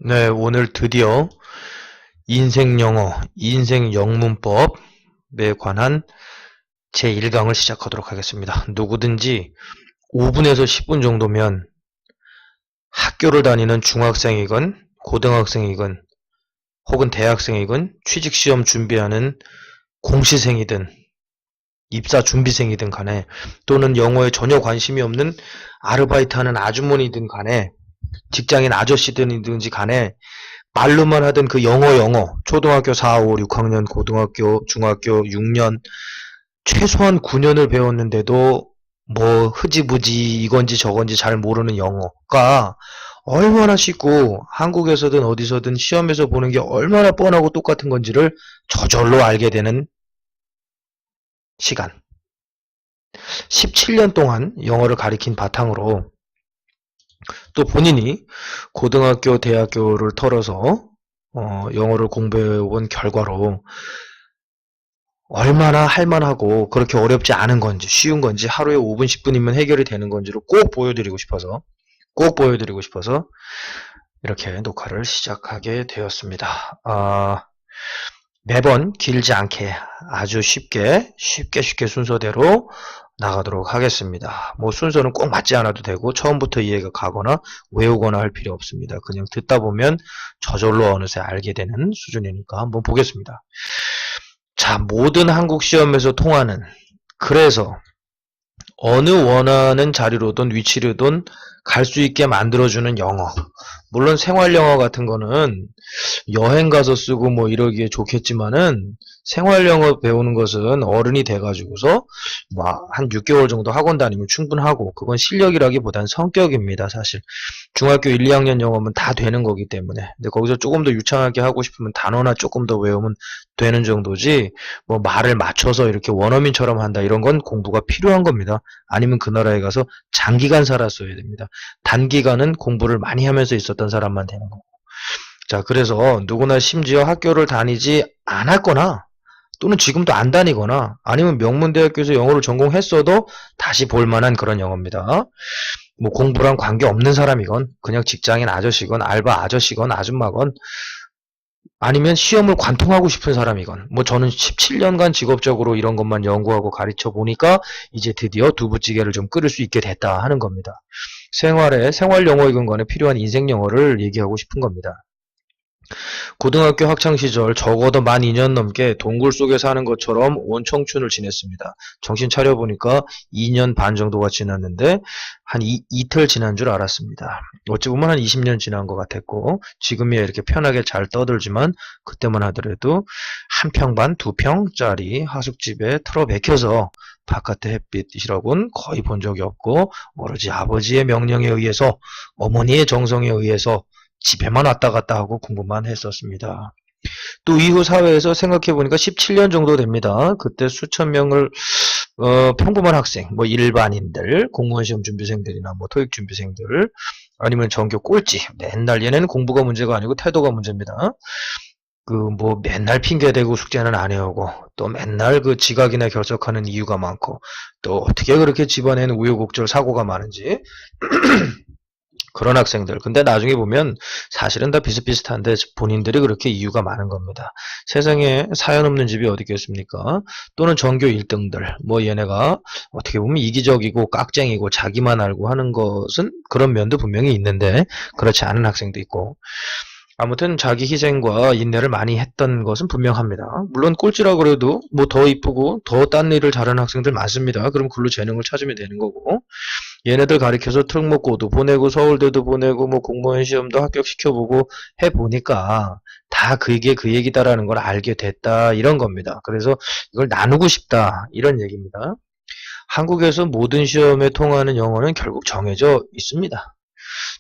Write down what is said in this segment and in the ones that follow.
네, 오늘 드디어 인생 영어, 인생 영문법에 관한 제1강을 시작하도록 하겠습니다. 누구든지 5분에서 10분 정도면 학교를 다니는 중학생이건 고등학생이건 혹은 대학생이건 취직시험 준비하는 공시생이든 입사 준비생이든 간에 또는 영어에 전혀 관심이 없는 아르바이트하는 아주머니든 간에 직장인 아저씨든지 간에 말로만 하던 그 영어, 초등학교 4, 5, 6학년, 고등학교, 중학교 6년, 최소한 9년을 배웠는데도 뭐 흐지부지 이건지 저건지 잘 모르는 영어가 얼마나 쉽고 한국에서든 어디서든 시험에서 보는 게 얼마나 뻔하고 똑같은 건지를 저절로 알게 되는 시간. 17년 동안 영어를 가리킨 바탕으로 또 본인이 고등학교, 대학교를 털어서 영어를 공부해온 결과로 얼마나 할만하고 그렇게 어렵지 않은 건지 쉬운 건지 하루에 5분 10분이면 해결이 되는 건지를 꼭 보여드리고 싶어서 이렇게 녹화를 시작하게 되었습니다. 매번 길지 않게 아주 쉽게 순서대로 나가도록 하겠습니다. 뭐 순서는 꼭 맞지 않아도 되고 처음부터 이해가 가거나 외우거나 할 필요 없습니다. 그냥 듣다 보면 저절로 어느새 알게 되는 수준이니까 한번 보겠습니다. 자, 모든 한국 시험에서 통하는, 그래서 어느 원하는 자리로든 위치로든 갈 수 있게 만들어주는 영어. 물론 생활 영어 같은 거는 여행 가서 쓰고 뭐 이러기에 좋겠지만은 생활 영어 배우는 것은 어른이 돼가지고서 뭐 한 6개월 정도 학원 다니면 충분하고 그건 실력이라기보단 성격입니다. 사실 중학교 1, 2학년 영어면 다 되는 거기 때문에 근데 거기서 조금 더 유창하게 하고 싶으면 단어나 조금 더 외우면 되는 정도지 뭐 말을 맞춰서 이렇게 원어민처럼 한다 이런 건 공부가 필요한 겁니다. 아니면 그 나라에 가서 장기간 살았어야 됩니다. 단기간은 공부를 많이 하면서 있었던 사람만 되는 거고. 자, 그래서 누구나 심지어 학교를 다니지 않았거나 또는 지금도 안 다니거나 아니면 명문대학교에서 영어를 전공했어도 다시 볼만한 그런 영어입니다. 뭐 공부랑 관계없는 사람이건 그냥 직장인 아저씨건 알바 아저씨건 아줌마건 아니면 시험을 관통하고 싶은 사람이건 뭐 저는 17년간 직업적으로 이런 것만 연구하고 가르쳐 보니까 이제 드디어 두부찌개를 좀 끓일 수 있게 됐다 하는 겁니다. 생활 영어이건 간에 필요한 인생 영어를 얘기하고 싶은 겁니다. 고등학교 학창시절 적어도 만 2년 넘게 동굴 속에 사는 것처럼 온 청춘을 지냈습니다. 정신 차려보니까 2년 반 정도가 지났는데 한 이틀 지난 줄 알았습니다. 어찌 보면 한 20년 지난 것 같았고 지금이야 이렇게 편하게 잘 떠들지만 그때만 하더라도 한 평 반, 두 평짜리 하숙집에 틀어박혀서 바깥의 햇빛이라고는 거의 본 적이 없고 오로지 아버지의 명령에 의해서 어머니의 정성에 의해서 집에만 왔다 갔다 하고 공부만 했었습니다. 또 이후 사회에서 생각해보니까 17년 정도 됩니다. 그때 수천 명을 평범한 학생, 뭐 일반인들, 공무원 시험 준비생들이나 뭐 토익 준비생들 아니면 전교 꼴찌 맨날 얘네는 공부가 문제가 아니고 태도가 문제입니다. 그 뭐 맨날 핑계대고 숙제는 안 해오고 또 맨날 그 지각이나 결석하는 이유가 많고 또 어떻게 그렇게 집안에는 우여곡절 사고가 많은지 그런 학생들. 근데 나중에 보면 사실은 다 비슷비슷한데 본인들이 그렇게 이유가 많은 겁니다. 세상에 사연 없는 집이 어디 있겠습니까? 또는 전교 1등들. 뭐 얘네가 어떻게 보면 이기적이고 깍쟁이고 자기만 알고 하는 것은 그런 면도 분명히 있는데 그렇지 않은 학생도 있고. 아무튼 자기 희생과 인내를 많이 했던 것은 분명합니다. 물론 꼴찌라고 그래도 뭐 더 이쁘고 더 딴 일을 잘하는 학생들 많습니다. 그럼 글로 재능을 찾으면 되는 거고. 얘네들 가리켜서 특목고도 보내고 서울대도 보내고 뭐 공무원 시험도 합격시켜보고 해보니까 다 그게 그 얘기다라는 걸 알게 됐다 이런 겁니다. 그래서 이걸 나누고 싶다 이런 얘기입니다. 한국에서 모든 시험에 통하는 영어는 결국 정해져 있습니다.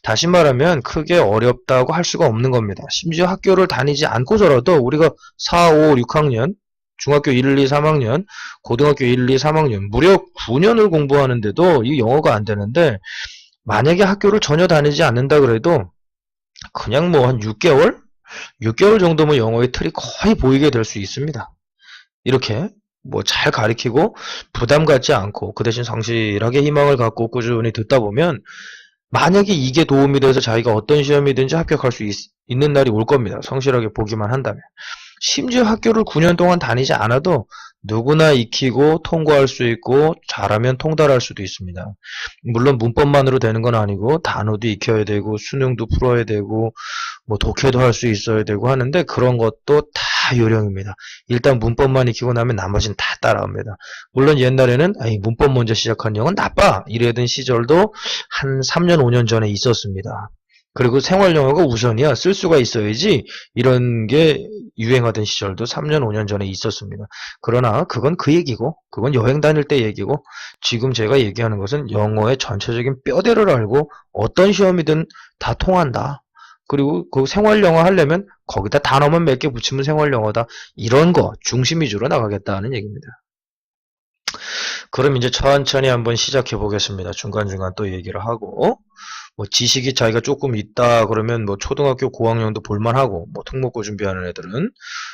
다시 말하면 크게 어렵다고 할 수가 없는 겁니다. 심지어 학교를 다니지 않고서라도 우리가 4, 5, 6학년 중학교 1, 2, 3학년, 고등학교 1, 2, 3학년 무려 9년을 공부하는데도 이 영어가 안 되는데 만약에 학교를 전혀 다니지 않는다 그래도 그냥 뭐 한 6개월? 6개월 정도면 영어의 틀이 거의 보이게 될 수 있습니다. 이렇게 뭐 잘 가리키고 부담 갖지 않고 그 대신 성실하게 희망을 갖고 꾸준히 듣다 보면 만약에 이게 도움이 돼서 자기가 어떤 시험이든지 합격할 수 있는 날이 올 겁니다. 성실하게 보기만 한다면. 심지어 학교를 9년 동안 다니지 않아도 누구나 익히고 통과할 수 있고 잘하면 통달할 수도 있습니다. 물론 문법만으로 되는 건 아니고 단어도 익혀야 되고 수능도 풀어야 되고 뭐 독해도 할 수 있어야 되고 하는데 그런 것도 다 요령입니다. 일단 문법만 익히고 나면 나머지는 다 따라옵니다. 물론 옛날에는 문법 먼저 시작한 영은 나빠 이래던 시절도 한 3년 5년 전에 있었습니다. 그리고 생활영어가 우선이야. 쓸 수가 있어야지. 이런 게 유행하던 시절도 3년, 5년 전에 있었습니다. 그러나 그건 그 얘기고, 그건 여행 다닐 때 얘기고, 지금 제가 얘기하는 것은 영어의 전체적인 뼈대를 알고 어떤 시험이든 다 통한다. 그리고 그 생활영어 하려면 거기다 단어만 몇 개 붙이면 생활영어다. 이런 거 중심 위주로 나가겠다는 얘기입니다. 그럼 이제 천천히 한번 시작해 보겠습니다. 중간중간 또 얘기를 하고. 뭐 지식이 자기가 조금 있다 그러면 뭐 초등학교 고학년도 볼만하고 뭐 특목고 준비하는 애들은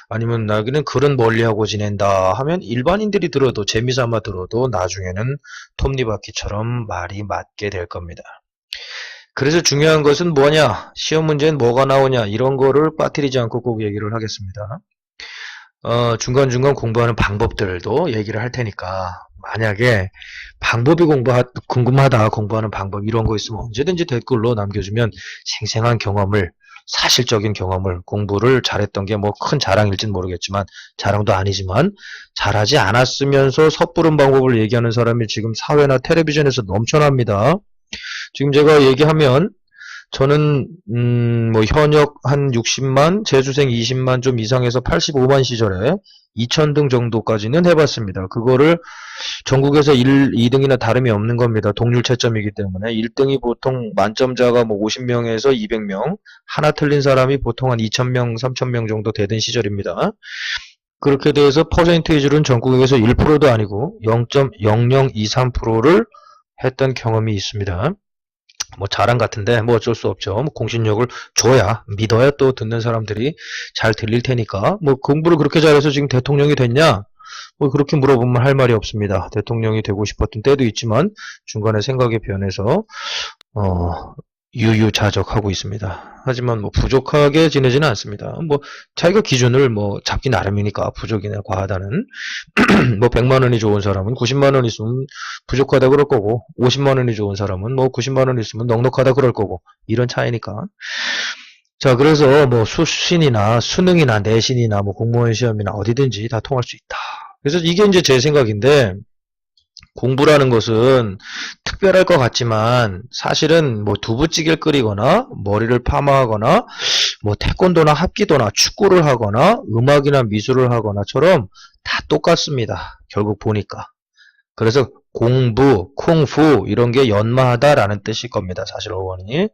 아니면 나기는 글은 멀리하고 지낸다 하면 일반인들이 들어도 재미삼아 들어도 나중에는 톱니바퀴처럼 말이 맞게 될 겁니다. 그래서 중요한 것은 뭐냐 시험 문제는 뭐가 나오냐 이런 거를 빠뜨리지 않고 꼭 얘기를 하겠습니다. 중간중간 공부하는 방법들도 얘기를 할 테니까 만약에 방법이 궁금하다 공부하는 방법 이런 거 있으면 언제든지 댓글로 남겨주면 생생한 경험을 사실적인 경험을 공부를 잘했던 게 뭐 큰 자랑일진 모르겠지만 자랑도 아니지만 잘하지 않았으면서 섣부른 방법을 얘기하는 사람이 지금 사회나 텔레비전에서 넘쳐납니다. 지금 제가 얘기하면 저는 뭐 현역 한 60만, 재수생 20만 좀 이상해서 85만 시절에 2000등 정도까지는 해봤습니다. 그거를 전국에서 2등이나 다름이 없는 겁니다. 동률 채점이기 때문에 1등이 보통 만점자가 뭐 50명에서 200명, 하나 틀린 사람이 보통 한 2000명, 3000명 정도 되던 시절입니다. 그렇게 돼서 퍼센테이지로는 전국에서 1%도 아니고 0.0023%를 했던 경험이 있습니다. 뭐 자랑 같은데 뭐 어쩔 수 없죠. 뭐 공신력을 줘야 믿어야 또 듣는 사람들이 잘 들릴 테니까 뭐 공부를 그렇게 잘해서 지금 대통령이 됐냐? 뭐 그렇게 물어보면 할 말이 없습니다. 대통령이 되고 싶었던 때도 있지만 중간에 생각이 변해서 유유자적하고 있습니다. 하지만 뭐 부족하게 지내지는 않습니다. 뭐 자기가 기준을 뭐 잡기 나름이니까 부족이나 과하다는 뭐 100만 원이 좋은 사람은 90만 원 있으면 부족하다 그럴 거고 50만 원이 좋은 사람은 뭐 90만 원 있으면 넉넉하다 그럴 거고 이런 차이니까. 자, 그래서 뭐 수신이나 수능이나 내신이나 뭐 공무원 시험이나 어디든지 다 통할 수 있다. 그래서 이게 이제 제 생각인데 공부라는 것은 특별할 것 같지만 사실은 뭐 두부찌개를 끓이거나 머리를 파마하거나 뭐 태권도나 합기도나 축구를 하거나 음악이나 미술을 하거나처럼 다 똑같습니다. 결국 보니까. 그래서 공부, 쿵푸 이런 게 연마하다라는 뜻일 겁니다. 사실 어원이.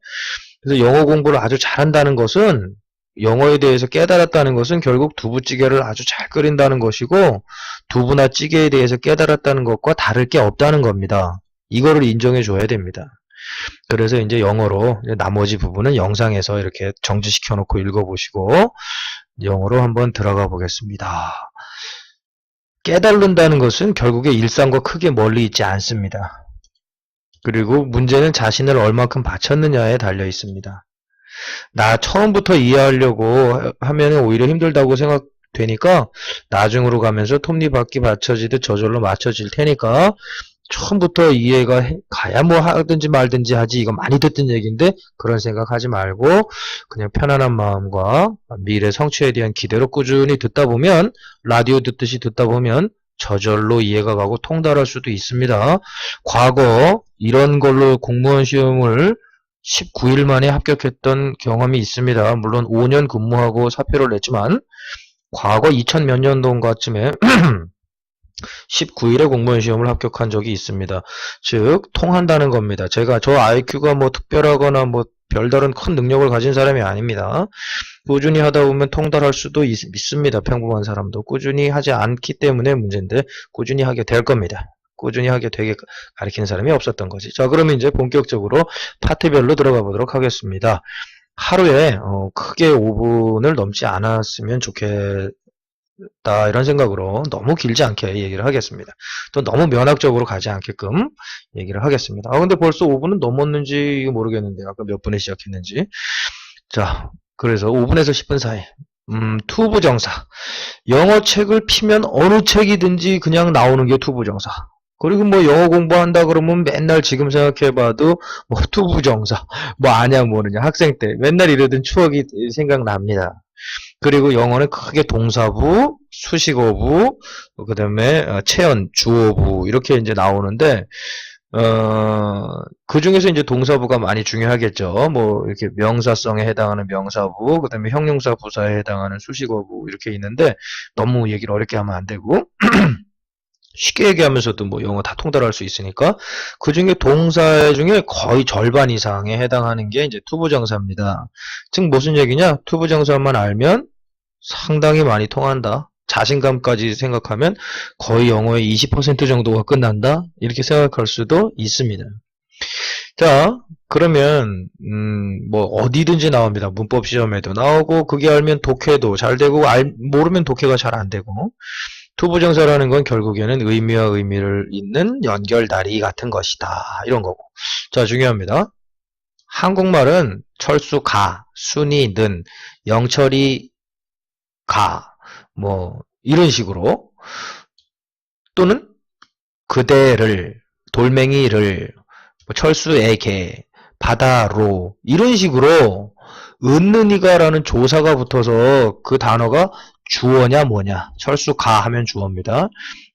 그래서 영어 공부를 아주 잘한다는 것은 영어에 대해서 깨달았다는 것은 결국 두부찌개를 아주 잘 끓인다는 것이고 두부나 찌개에 대해서 깨달았다는 것과 다를 게 없다는 겁니다. 이거를 인정해 줘야 됩니다. 그래서 이제 영어로 나머지 부분은 영상에서 이렇게 정지시켜 놓고 읽어보시고 영어로 한번 들어가 보겠습니다. 깨달는다는 것은 결국에 일상과 크게 멀리 있지 않습니다. 그리고 문제는 자신을 얼마큼 바쳤느냐에 달려 있습니다. 나 처음부터 이해하려고 하면 오히려 힘들다고 생각되니까 나중으로 가면서 톱니바퀴 받쳐지듯 저절로 맞춰질 테니까 처음부터 이해가 가야 뭐 하든지 말든지 하지 이거 많이 듣던 얘기인데 그런 생각하지 말고 그냥 편안한 마음과 미래 성취에 대한 기대로 꾸준히 듣다 보면 라디오 듣듯이 듣다 보면 저절로 이해가 가고 통달할 수도 있습니다. 과거 이런 걸로 공무원 시험을 19일 만에 합격했던 경험이 있습니다. 물론 5년 근무하고 사표를 냈지만 과거 2000 몇 년도인가쯤에 19일에 공무원 시험을 합격한 적이 있습니다. 즉 통한다는 겁니다. 저 IQ가 뭐 특별하거나 뭐 별다른 큰 능력을 가진 사람이 아닙니다. 꾸준히 하다 보면 통달할 수도 있습니다. 평범한 사람도 꾸준히 하지 않기 때문에 문제인데 꾸준히 하게 될 겁니다. 꾸준히 하게 되게 가르치는 사람이 없었던 거지. 자, 그러면 이제 본격적으로 파트별로 들어가 보도록 하겠습니다. 하루에 크게 5분을 넘지 않았으면 좋겠는데 이런 생각으로 너무 길지 않게 얘기를 하겠습니다. 또 너무 면학적으로 가지 않게끔 얘기를 하겠습니다. 근데 벌써 5분은 넘었는지 모르겠는데 아까 몇 분에 시작했는지. 자, 그래서 5분에서 10분 사이. 투부정사. 영어 책을 피면 어느 책이든지 그냥 나오는 게 투부정사. 그리고 뭐 영어 공부한다 그러면 맨날 지금 생각해봐도 뭐 투부정사 뭐 아냐 모르냐 학생 때 맨날 이러던 추억이 생각납니다. 그리고 영어는 크게 동사부, 수식어부, 그 다음에 체언, 주어부 이렇게 이제 나오는데 그 중에서 이제 동사부가 많이 중요하겠죠. 뭐 이렇게 명사성에 해당하는 명사부, 그 다음에 형용사 부사에 해당하는 수식어부 이렇게 있는데 너무 얘기를 어렵게 하면 안 되고 쉽게 얘기하면서도 뭐 영어 다 통달할 수 있으니까 그 중에 동사 중에 거의 절반 이상에 해당하는 게 이제 투부정사입니다. 즉 무슨 얘기냐? 투부정사만 알면 상당히 많이 통한다. 자신감까지 생각하면 거의 영어의 20% 정도가 끝난다. 이렇게 생각할 수도 있습니다. 자, 그러면 뭐 어디든지 나옵니다. 문법 시험에도 나오고 그게 알면 독해도 잘 되고 모르면 독해가 잘 안 되고 투부정사라는 건 결국에는 의미와 의미를 잇는 연결다리 같은 것이다. 이런 거고. 자, 중요합니다. 한국말은 철수 가, 순이 는, 영철이 가, 뭐 이런 식으로 또는 그대를, 돌멩이를, 뭐 철수에게, 바다로 이런 식으로 은는이가라는 조사가 붙어서 그 단어가 주어냐 뭐냐. 철수가 하면 주어입니다.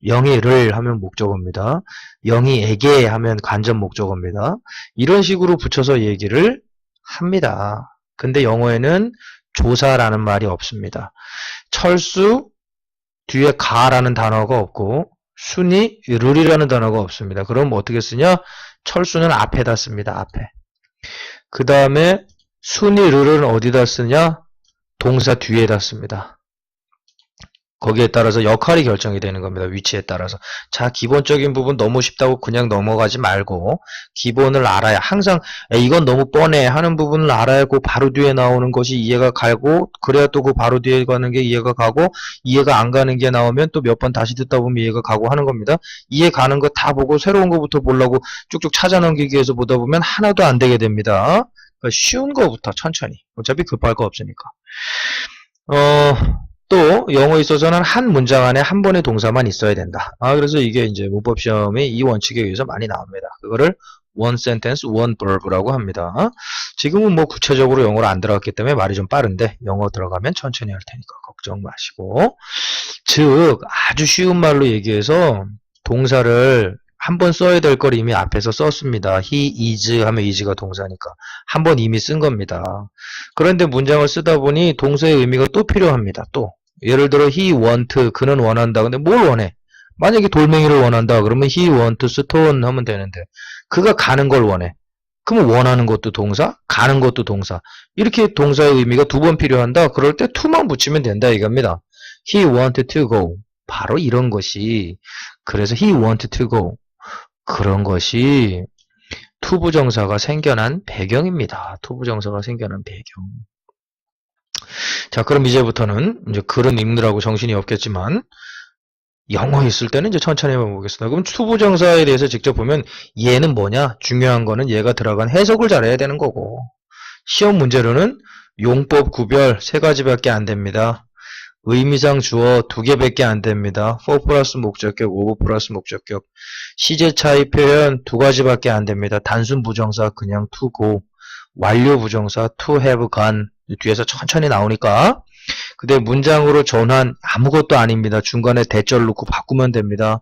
영희를 하면 목적어입니다. 영희에게 하면 간접 목적어입니다. 이런 식으로 붙여서 얘기를 합니다. 근데 영어에는 조사라는 말이 없습니다. 철수 뒤에 가라는 단어가 없고 순이 르이라는 단어가 없습니다. 그럼 어떻게 쓰냐? 철수는 앞에다 씁니다. 앞에. 그 다음에 순이 르는 어디다 쓰냐? 동사 뒤에다 씁니다. 거기에 따라서 역할이 결정이 되는 겁니다. 위치에 따라서. 자, 기본적인 부분 너무 쉽다고 그냥 넘어가지 말고 기본을 알아야 항상 이건 너무 뻔해 하는 부분을 알아야 그 바로 뒤에 나오는 것이 이해가 가고 그래야 또 그 바로 뒤에 가는 게 이해가 가고 이해가 안 가는 게 나오면 또 몇 번 다시 듣다 보면 이해가 가고 하는 겁니다. 이해 가는 거 다 보고 새로운 거부터 보려고 쭉쭉 찾아 넘기기 위해서 보다 보면 하나도 안 되게 됩니다. 그러니까 쉬운 거부터 천천히. 어차피 급할 거 없으니까. 또 영어에 있어서는 한 문장 안에 한 번의 동사만 있어야 된다. 그래서 이게 이제 문법 시험에 이 원칙에 의해서 많이 나옵니다. 그거를 one sentence, one verb라고 합니다. 지금은 뭐 구체적으로 영어로 안 들어갔기 때문에 말이 좀 빠른데 영어 들어가면 천천히 할 테니까 걱정 마시고. 즉 아주 쉬운 말로 얘기해서 동사를 한 번 써야 될 걸 이미 앞에서 썼습니다. he is 하면 is가 동사니까 한 번 이미 쓴 겁니다. 그런데 문장을 쓰다 보니 동사의 의미가 또 필요합니다. 또 예를 들어 he want 그는 원한다. 근데 뭘 원해? 만약에 돌멩이를 원한다. 그러면 he want stone 하면 되는데 그가 가는 걸 원해. 그러면 원하는 것도 동사, 가는 것도 동사. 이렇게 동사의 의미가 두 번 필요한다. 그럴 때 to만 붙이면 된다 이겁니다. he wanted to go. 바로 이런 것이 그래서 he wanted to go. 그런 것이 투부정사가 생겨난 배경입니다. 투부정사가 생겨난 배경. 자, 그럼 이제부터는 이제 글은 읽느라고 정신이 없겠지만 영어 있을 때는 이제 천천히 해보겠습니다. 그럼 투부정사에 대해서 직접 보면 얘는 뭐냐? 중요한 거는 얘가 들어간 해석을 잘해야 되는 거고 시험 문제로는 용법 구별 3가지밖에 안 됩니다. 의미상 주어 2개밖에 안 됩니다. for 플러스 목적격, over 플러스 목적격. 시제 차이 표현 2가지밖에 안 됩니다. 단순 부정사 그냥 to go, 완료 부정사 to have gone. 뒤에서 천천히 나오니까. 근데 문장으로 전환 아무것도 아닙니다. 중간에 대절 놓고 바꾸면 됩니다.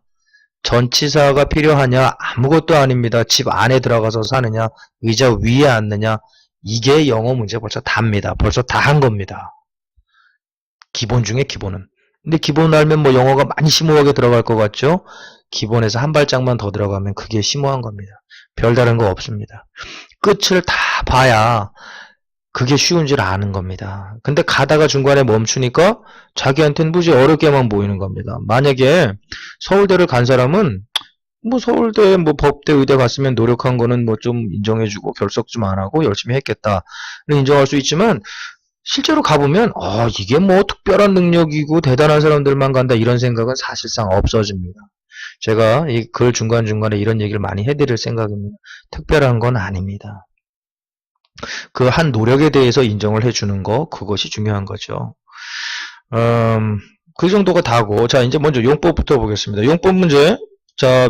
전치사가 필요하냐? 아무것도 아닙니다. 집 안에 들어가서 사느냐? 의자 위에 앉느냐? 이게 영어 문제 벌써 답니다. 벌써 다 한 겁니다. 기본 중에 기본은. 근데 기본 알면 뭐 영어가 많이 심오하게 들어갈 것 같죠? 기본에서 한 발짝만 더 들어가면 그게 심오한 겁니다. 별다른 거 없습니다. 끝을 다 봐야 그게 쉬운 줄 아는 겁니다. 근데 가다가 중간에 멈추니까 자기한테는 무지 어렵게만 보이는 겁니다. 만약에 서울대를 간 사람은 뭐 서울대 뭐 법대 의대 갔으면 노력한 거는 뭐 좀 인정해주고 결석 좀 안 하고 열심히 했겠다 인정할 수 있지만 실제로 가보면 이게 뭐 특별한 능력이고 대단한 사람들만 간다 이런 생각은 사실상 없어집니다. 제가 이 글 중간중간에 이런 얘기를 많이 해드릴 생각입니다. 특별한 건 아닙니다. 그 한 노력에 대해서 인정을 해주는 거, 그것이 중요한 거죠. 그 정도가 다고, 자, 이제 먼저 용법부터 보겠습니다. 용법 문제. 자,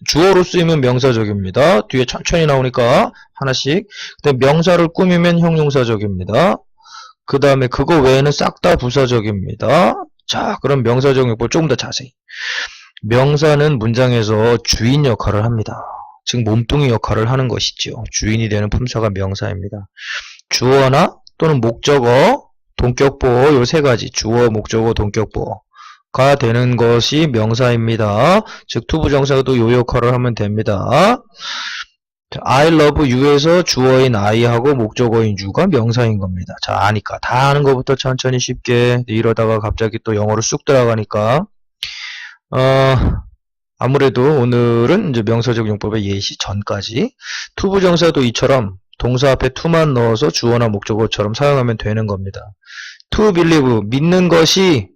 주어로 쓰이면 명사적입니다. 뒤에 천천히 나오니까 하나씩. 그다음에 명사를 꾸미면 형용사적입니다. 그 다음에 그거 외에는 싹 다 부사적입니다. 자, 그럼 명사적 용법 조금 더 자세히. 명사는 문장에서 주인 역할을 합니다. 즉 몸뚱이 역할을 하는 것이죠. 주인이 되는 품사가 명사입니다. 주어나 또는 목적어, 동격보어 요 세 가지 주어, 목적어, 동격보어가 되는 것이 명사입니다. 즉 투부정사도 요 역할을 하면 됩니다. I love you에서 주어인 I하고 목적어인 you가 명사인 겁니다. 자, 아니까 다 아는 것부터 천천히 쉽게 이러다가 갑자기 또 영어로 쑥 들어가니까 아무래도 오늘은 이제 명사적 용법의 예시 전까지 투부정사도 이처럼 동사 앞에 to만 넣어서 주어나 목적어처럼 사용하면 되는 겁니다. to believe 믿는 것이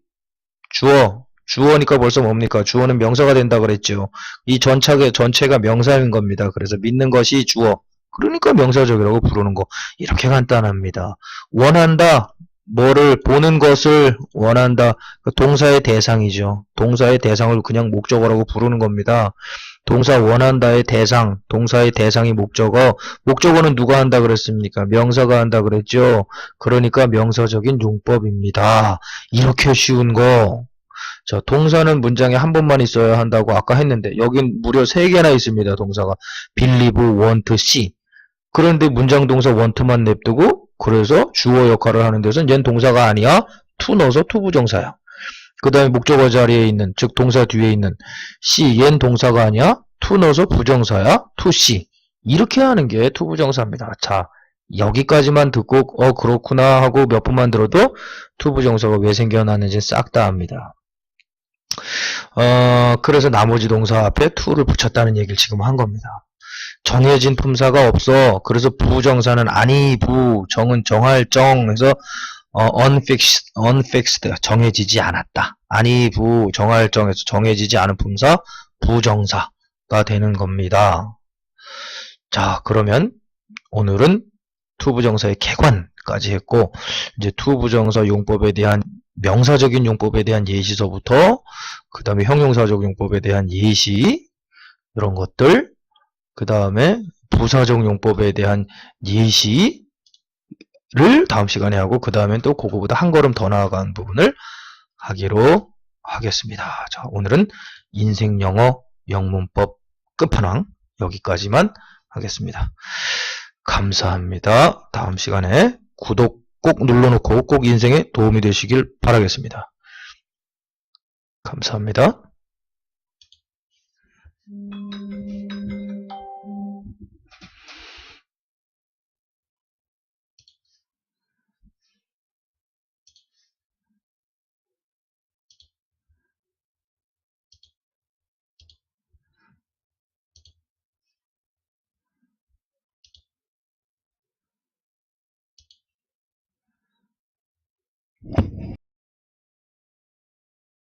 주어니까 벌써 뭡니까? 주어는 명사가 된다 그랬죠. 이 전체가 명사인 겁니다. 그래서 믿는 것이 주어. 그러니까 명사적이라고 부르는 거. 이렇게 간단합니다. 원한다. 뭐를 보는 것을 원한다. 동사의 대상이죠. 동사의 대상을 그냥 목적어라고 부르는 겁니다. 동사 원한다의 대상, 동사의 대상이 목적어. 목적어는 누가 한다 그랬습니까? 명사가 한다 그랬죠. 그러니까 명사적인 용법입니다. 이렇게 쉬운 거. 자, 동사는 문장에 한 번만 있어야 한다고 아까 했는데 여긴 무려 3개나 있습니다. 동사가 believe, want, see. 그런데 문장 동사 want만 냅두고 그래서 주어 역할을 하는 데서는 얘는 동사가 아니야. to 넣어서 투부정사야. 그 다음에 목적어 자리에 있는 즉 동사 뒤에 있는 see 얘는 동사가 아니야. to 넣어서 부정사야. to see. 이렇게 하는 게 투부정사입니다. 자, 여기까지만 듣고 그렇구나 하고 몇 번만 들어도 투부정사가 왜 생겨났는지 싹 다 압니다. 그래서 나머지 동사 앞에 to를 붙였다는 얘기를 지금 한 겁니다. 정해진 품사가 없어. 그래서 부정사는 아니, 정은 정할 정해서 unfixed 정해지지 않았다. 아니, 정할 정해서 정해지지 않은 품사 부정사가 되는 겁니다. 자, 그러면 오늘은 투부정사의 개관까지 했고 이제 투부정사 용법에 대한 명사적인 용법에 대한 예시서부터 그 다음에 형용사적 용법에 대한 예시 이런 것들 그 다음에 부사적 용법에 대한 예시를 다음 시간에 하고 그 다음엔 또 그거보다 한 걸음 더 나아간 부분을 하기로 하겠습니다. 자, 오늘은 인생영어 영문법 끝판왕 여기까지만 하겠습니다. 감사합니다. 다음 시간에 구독 꼭 눌러놓고 꼭 인생에 도움이 되시길 바라겠습니다. 감사합니다.